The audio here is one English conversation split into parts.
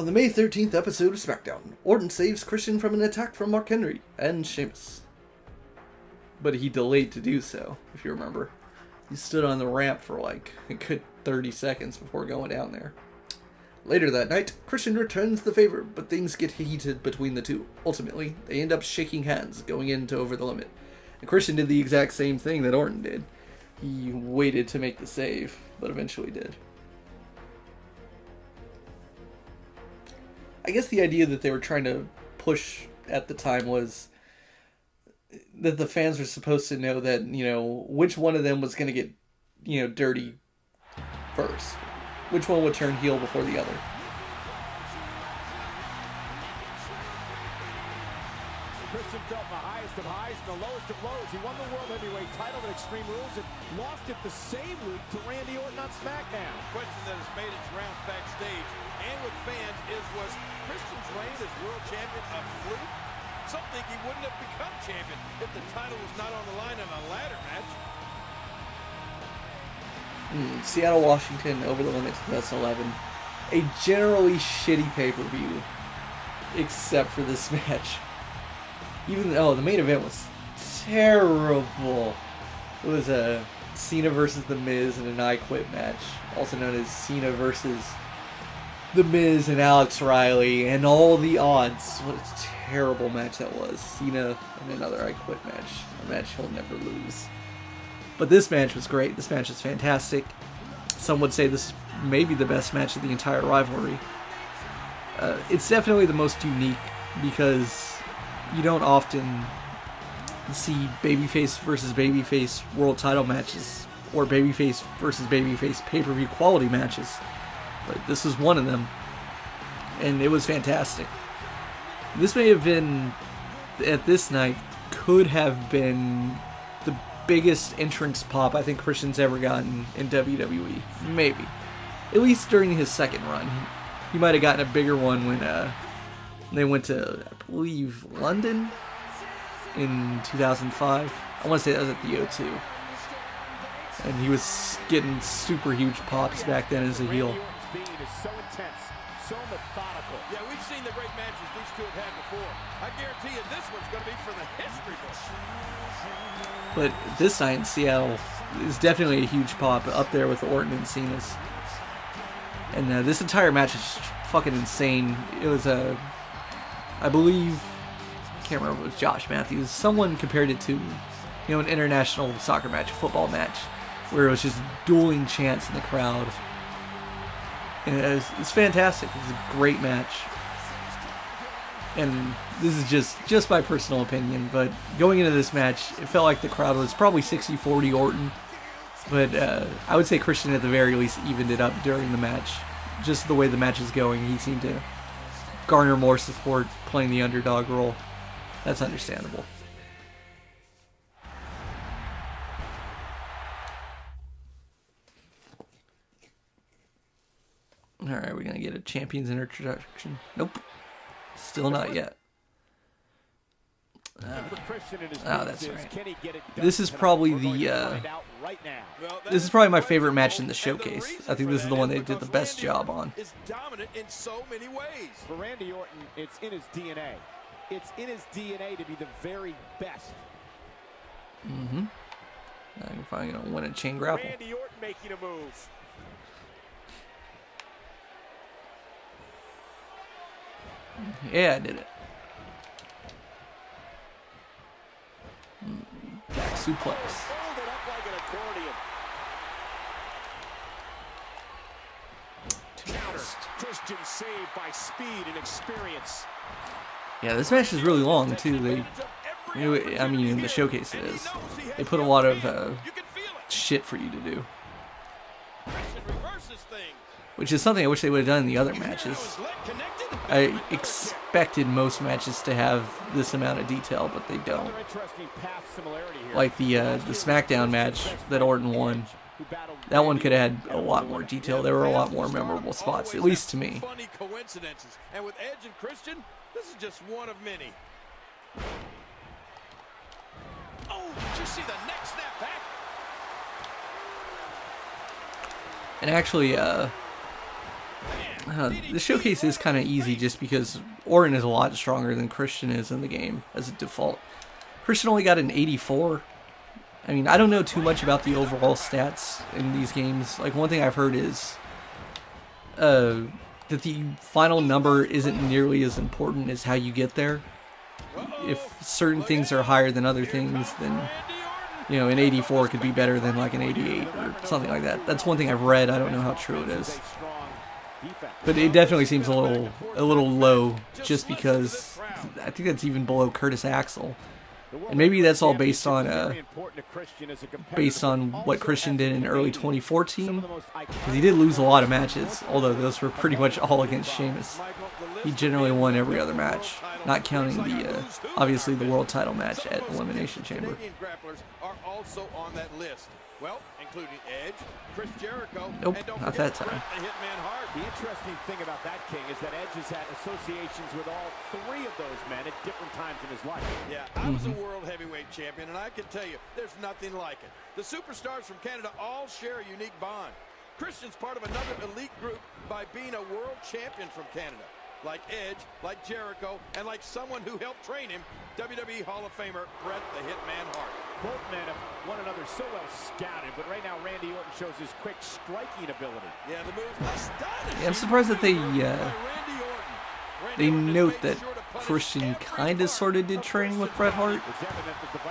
On the May 13th episode of SmackDown, Orton saves Christian from an attack from Mark Henry and Sheamus. But he delayed to do so, if you remember. He stood on the ramp for like a good 30 seconds before going down there. Later that night, Christian returns the favor, but things get heated between the two. Ultimately, they end up shaking hands, going into Over the Limit. And Christian did the exact same thing that Orton did. He waited to make the save, but eventually did. I guess the idea that they were trying to push at the time was that the fans were supposed to know that, which one of them was going to get, dirty first. Which one would turn heel before the other. Christian felt the highest of highs and the lowest of lows. He won the World Heavyweight title at Extreme Rules and lost it the same week to Randy Orton on SmackDown. The question that has made its rounds backstage and with fans was Christian's reign as world champion a fluke? Some think he wouldn't have become champion if the title was not on the line in a ladder match. Seattle, Washington, Over the Limit 2011. A generally shitty pay-per-view, except for this match. The main event was terrible. It was a Cena versus The Miz in an I Quit match, also known as Cena versus The Miz and Alex Riley, and all the odds. What a terrible match that was. Cena in another I Quit match, a match he'll never lose. But this match was great. This match is fantastic. Some would say this is maybe the best match of the entire rivalry. It's definitely the most unique because you don't often see babyface versus babyface world title matches or babyface versus babyface pay-per-view quality matches. But this was one of them, and it was fantastic. This may have been, at this night, could have been the biggest entrance pop I think Christian's ever gotten in WWE. Maybe. At least during his second run. He might have gotten a bigger one when they went to, I believe, London in 2005. I want to say that was at the O2. And he was getting super huge pops back then as a heel. Speed is so intense, so methodical. Yeah, we've seen the great matches these two have had before. I guarantee you this one's going to be for the history books. But this night in Seattle is definitely a huge pop, up there with Orton and Cena's. And this entire match is fucking insane. It was I believe, I can't remember if it was Josh Matthews, someone compared it to, an international soccer match, a football match, where it was just dueling chants in the crowd. And it's fantastic. It's a great match. And this is just my personal opinion, but going into this match, it felt like the crowd was probably 60-40 Orton. But I would say Christian at the very least evened it up during the match. Just the way the match is going, he seemed to garner more support playing the underdog role. That's understandable. Alright, we're going to get a champion's introduction. Nope. Still not yet. That's right. This is probably this is probably my favorite match in the showcase. I think this is the one they did the best job on. Is dominant in so many ways. For Randy Orton, it's in his DNA. It's in his DNA to be the very best. I'm finally gonna win a chain grapple. Randy Orton making a move. Yeah, I did it. Back suplex. Folded up like an accordion. Christian saved by speed and experience. Yeah, this match is really long too. In the showcase it is. They put a lot of shit for you to do, which is something I wish they would have done in the other matches. I expected most matches to have this amount of detail, but they don't. Like the SmackDown match that Orton won. That one could have had a lot more detail. There were a lot more memorable spots, at least to me. Funny coincidences. And with Edge and Christian, this is just one of many. Oh, did you see the neck snap back? And actually, The showcase is kind of easy just because Orton is a lot stronger than Christian is in the game as a default. Christian only got an 84. I mean, I don't know too much about the overall stats in these games. Like, one thing I've heard is that the final number isn't nearly as important as how you get there. If certain things are higher than other things, then, you know, an 84 could be better than like an 88 or something like that. That's one thing I've read. I don't know how true it is. But it definitely seems a little low, just because I think that's even below Curtis Axel. And maybe that's all based on what Christian did in early 2014, because he did lose a lot of matches, although those were pretty much all against Sheamus. He generally won every other match, not counting the obviously the world title match at Elimination Chamber. Well, including Edge, Chris Jericho, nope, not that time. The interesting thing about that, King, is that Edge has had associations with all three of those men at different times in his life. Yeah, I was a world heavyweight champion, and I can tell you, there's nothing like it. The superstars from Canada all share a unique bond. Christian's part of another elite group by being a world champion from Canada. Like Edge, like Jericho, and like someone who helped train him, WWE Hall of Famer Bret the Hitman Hart. Both men have one another so well scouted, but right now Randy Orton shows his quick striking ability. Yeah, the move astonishing. Yeah, I'm surprised that they note that Christian kind of sort of did training with Bret Hart.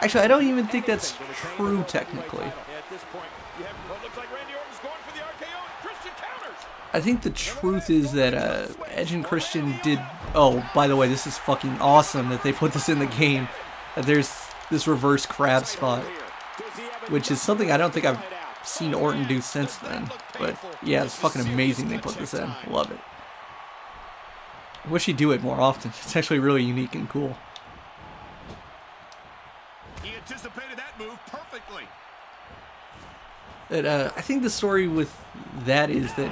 Actually, I don't even think that's true technically. At this point, you have what looks like Randy Orton's going for the RKO, and Christian counters. I think the truth is that Edge and Christian did... Oh, by the way, this is fucking awesome that they put this in the game. That there's this reverse crab spot, which is something I don't think I've seen Orton do since then. But yeah, it's fucking amazing they put this in. Love it. Wish he'd do it more often. It's actually really unique and cool. He anticipated that move perfectly. But I think the story with that is that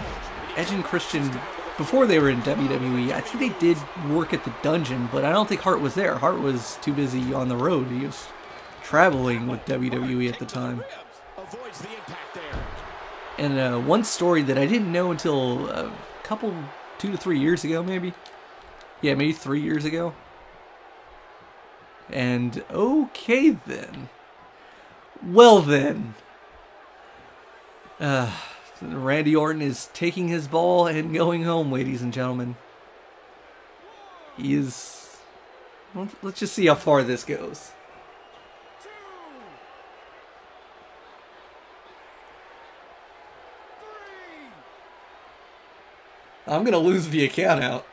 Edge and Christian, before they were in WWE, I think they did work at the dungeon, but I don't think Hart was there. Hart was too busy on the road. He was traveling with WWE at the time. Avoids the impact there. And one story that I didn't know until a couple, 2 to 3 years ago, maybe. Yeah, maybe 3 years ago. And okay then. Well then. Randy Orton is taking his ball and going home, ladies and gentlemen. He is... Let's just see how far this goes. I'm going to lose the account out.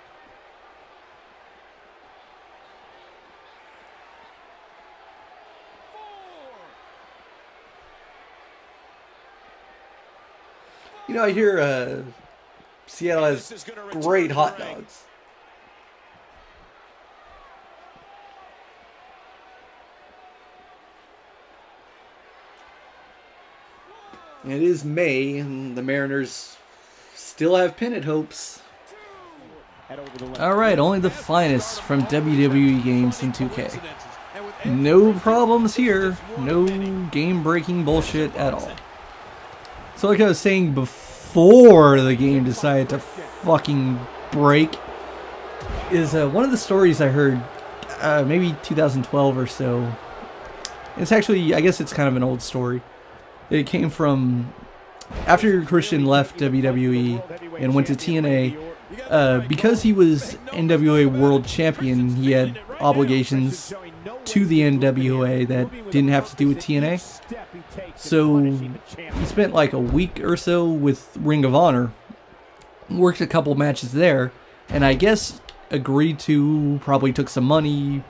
You know, I hear Seattle has great hot dogs. It is May, and the Mariners still have pennant hopes. Alright, only the finest from WWE games in 2K. No problems here. No game-breaking bullshit at all. So like I was saying before the game decided to fucking break, is one of the stories I heard maybe 2012 or so. It's actually, I guess it's kind of an old story. It came from after Christian left WWE and went to TNA. Because he was NWA World Champion, he had obligations to the NWA that didn't have to do with TNA. So he spent like a week or so with Ring of Honor, worked a couple matches there, and I guess agreed to, probably took some money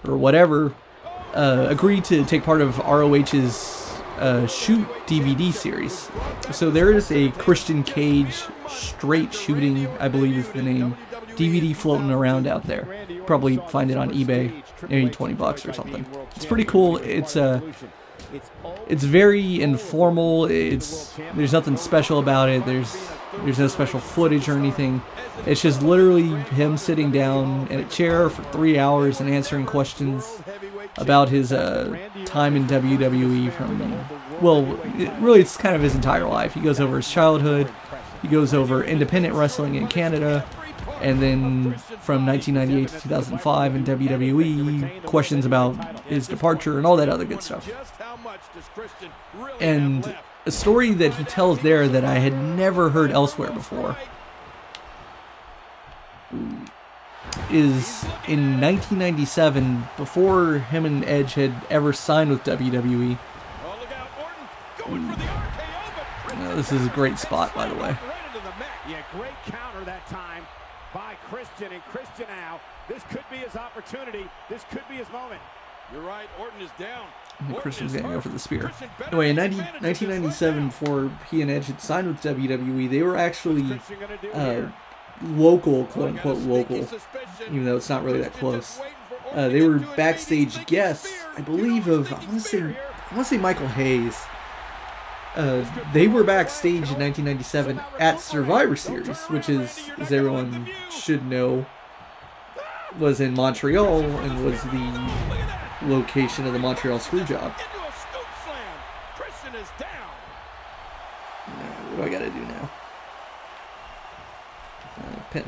or whatever, agreed to take part of ROH's Shoot DVD series. So there is a Christian Cage Straight Shooting, I believe is the name, DVD floating around out there. Probably find it on eBay, maybe $20 or something. It's pretty cool. It's very informal. There's nothing special about it. There's no special footage or anything. It's just literally him sitting down in a chair for 3 hours and answering questions about his time in WWE from, well, really it's kind of his entire life. He goes over his childhood. he goes over independent wrestling in Canada, and then from 1998 to 2005 in WWE, questions about his departure and all that other good stuff. And a story that he tells there that I had never heard elsewhere before is in 1997, before him and Edge had ever signed with WWE. This is a great spot, by the way. Yeah, great counter that time by Christian, and Christian now, this could be his opportunity. This could be his moment. You're right, Orton is down. And Christian's going to go for the spear. Anyway, in 1997, before he and Edge had signed with WWE, they were actually local, quote-unquote local, even though it's not really that close. They were backstage guests, I believe, of, I want to say Michael Hayes. They were backstage in 1997 at Survivor Series, which is, as everyone should know, was in Montreal and was the location of the Montreal Screwjob. What do I gotta do now? Pin.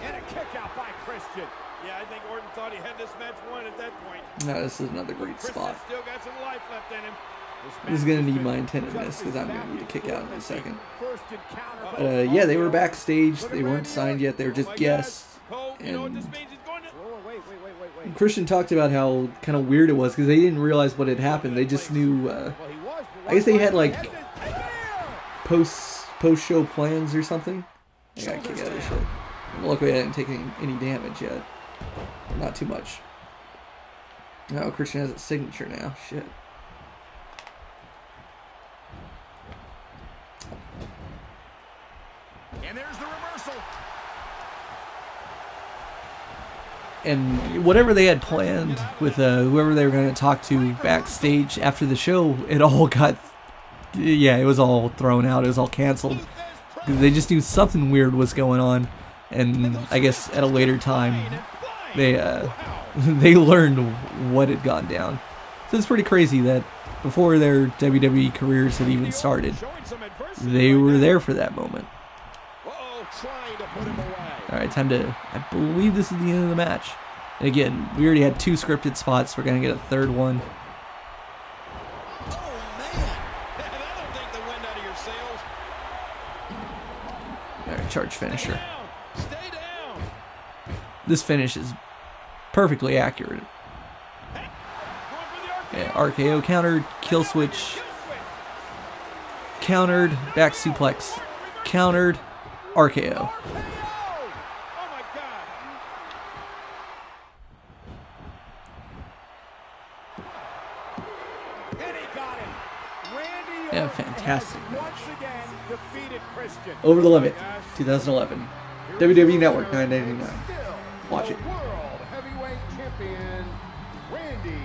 And a kick out by Christian. Yeah, I think Orton thought he had this match won at that point. No, this is another great spot. Still got some life left in him. This is going to need my attentiveness because I'm going to need to kick out in a second. Yeah, they were backstage. They weren't signed yet. They were just guests. And Christian talked about how kind of weird it was because they didn't realize what had happened. They just knew, I guess they had like post-show plans or something. I got to kick out of this shit. Luckily I didn't take any damage yet. Not too much. No, Christian has a signature now. Shit. And there's the reversal. And whatever they had planned with whoever they were going to talk to backstage after the show, it all got, yeah, it was all thrown out. It was all canceled. They just knew something weird was going on. And I guess at a later time, they learned what had gone down. So it's pretty crazy that before their WWE careers had even started, they were there for that moment. Alright, time to, I believe this is the end of the match. And again, we already had 2 scripted spots. We're going to get a 3rd one. Alright, charge finisher. This finish is perfectly accurate. Yeah, RKO countered, kill switch, countered, back suplex, countered, RKO. Yeah, fantastic match. Over the Limit, 2011. WWE Network, $9.99. Watch it. World Heavyweight Champion Randy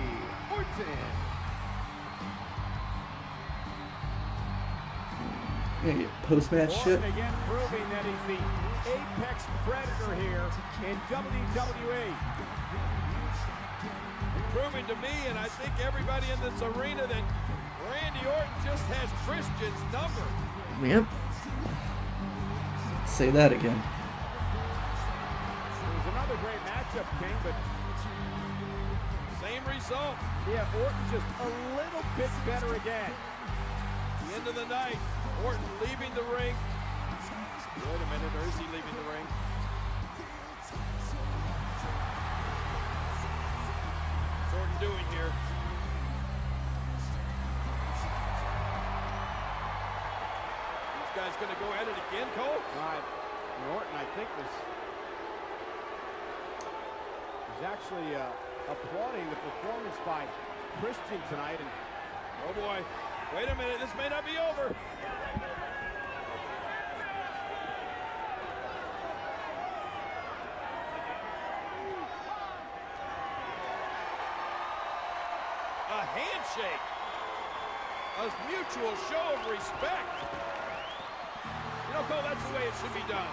Orton. Gonna get post-match shit. Again proving that he's the apex predator here in WWE. Proving to me, and I think everybody in this arena, that Randy Orton just has Christian's number. Yep. Say that again. It was another great matchup, King, but Same result. yeah, Orton just a little bit better again. The end of the night, Orton leaving the ring. Wait a minute, or is he leaving the ring? What's Orton doing here? This guy's going to go at it again, Cole? Right. And Orton, I think, was actually applauding the performance by Christian tonight. And oh boy, wait a minute, this may not be over. A handshake. A mutual show of respect. You know, Cole, that's the way it should be done.